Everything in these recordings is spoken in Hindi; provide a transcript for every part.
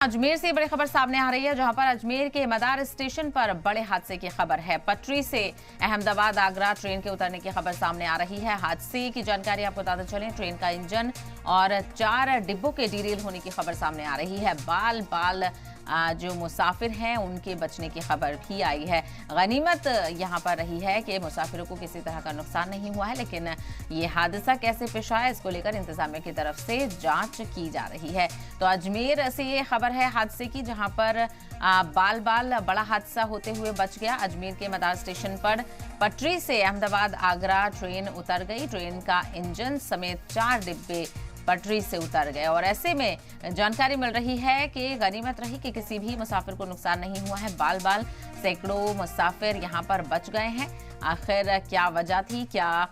अजमेर से बड़ी खबर सामने आ रही है, जहां पर अजमेर के मदार स्टेशन पर बड़े हादसे की खबर है। पटरी से अहमदाबाद आगरा ट्रेन के उतरने की खबर सामने आ रही है। हादसे की जानकारी आपको बताते चलें, ट्रेन का इंजन और 4 डिब्बों के डीरेल होने की खबर सामने आ रही है। बाल बाल जो मुसाफिर हैं उनके बचने की खबर भी आई है। गनीमत यहां पर रही है कि मुसाफिरों को किसी तरह का नुकसान नहीं हुआ है, लेकिन ये हादसा कैसे पेश आया इसको लेकर इंतजामिया की तरफ से जांच की जा रही है। तो अजमेर से ये खबर है हादसे की, जहां पर बाल बाल बड़ा हादसा होते हुए बच गया। अजमेर के मदार स्टेशन पर पटरी से अहमदाबाद आगरा ट्रेन उतर गई। ट्रेन का इंजन समेत 4 डिब्बे पटरी से उतर गए और ऐसे में जानकारी मिल रही है कि गनीमत रही कि किसी भी मुसाफिर को नुकसान नहीं हुआ है। बाल बाल सैकड़ों मुसाफिर यहां पर बच गए हैं। आखिर क्या वजह थी, क्या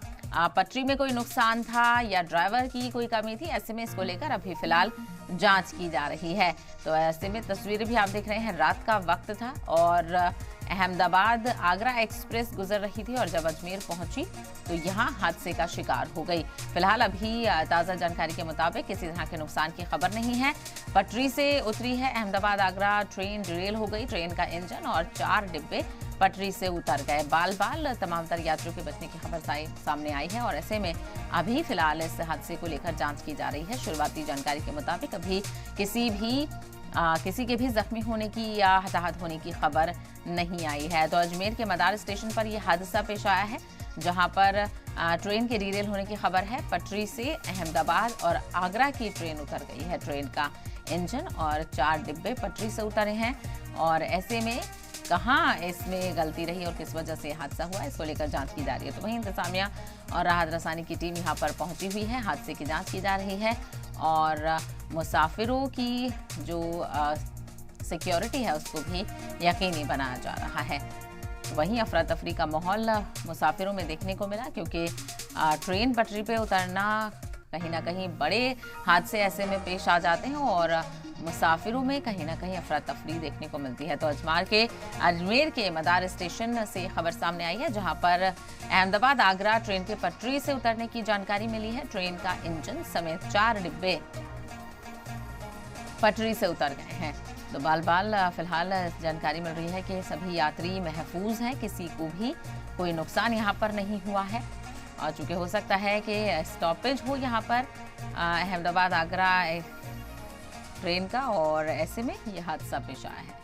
पटरी में कोई नुकसान था या ड्राइवर की कोई कमी थी, ऐसे में इसको लेकर अभी फिलहाल जांच की जा रही है। तो ऐसे में तस्वीरें भी आप देख रहे हैं, रात का वक्त था और अहमदाबाद आगरा एक्सप्रेस गुजर रही थी और जब अजमेर पहुंची तो यहां हादसे का शिकार हो गई। फिलहाल अभी ताज़ा जानकारी के मुताबिक किसी तरह के नुकसान की खबर नहीं है। पटरी से उतरी है अहमदाबाद आगरा ट्रेन, डिरेल हो गई ट्रेन का इंजन और 4 डिब्बे पटरी से उतर गए। बाल बाल तमाम तर यात्रियों के बचने की खबर सामने आई है और ऐसे में अभी फिलहाल इस हादसे को लेकर जांच की जा रही है। शुरुआती जानकारी के मुताबिक अभी किसी के भी जख्मी होने की या हताहत होने की खबर नहीं आई है। तो अजमेर के मदार स्टेशन पर यह हादसा पेश आया है, जहां पर ट्रेन के डीरेल होने की खबर है। पटरी से अहमदाबाद और आगरा की ट्रेन उतर गई है। ट्रेन का इंजन और 4 डिब्बे पटरी से उतरे हैं और ऐसे में कहां इसमें गलती रही और किस वजह से हादसा हुआ, इसको लेकर जांच की जा रही है। तो वहीं इंतजामिया और राहत रसानी की टीम यहां पर पहुंची हुई है। हादसे की जांच की जा रही है और मुसाफिरों की जो सिक्योरिटी है उसको भी यकीनी बनाया जा रहा है। वहीं अफरा तफरी का माहौल मुसाफिरों में देखने को मिला, क्योंकि ट्रेन पटरी पे उतरना कहीं ना कहीं बड़े हादसे ऐसे में पेश आ जाते हैं और मुसाफिरों में कहीं ना कहीं अफरा तफरी देखने को मिलती है। तो अजमेर के मदार स्टेशन से खबर सामने आई है, जहां पर अहमदाबाद आगरा ट्रेन के पटरी से उतरने की जानकारी मिली है। ट्रेन का इंजन समेत 4 डिब्बे पटरी से उतर गए हैं। तो बाल बाल फिलहाल जानकारी मिल रही है कि सभी यात्री महफूज हैं, किसी को भी कोई नुकसान यहाँ पर नहीं हुआ है। और चूंकि हो सकता है कि स्टॉपेज हो यहाँ पर अहमदाबाद आगरा ट्रेन का और ऐसे में यह हादसा पेश आया है।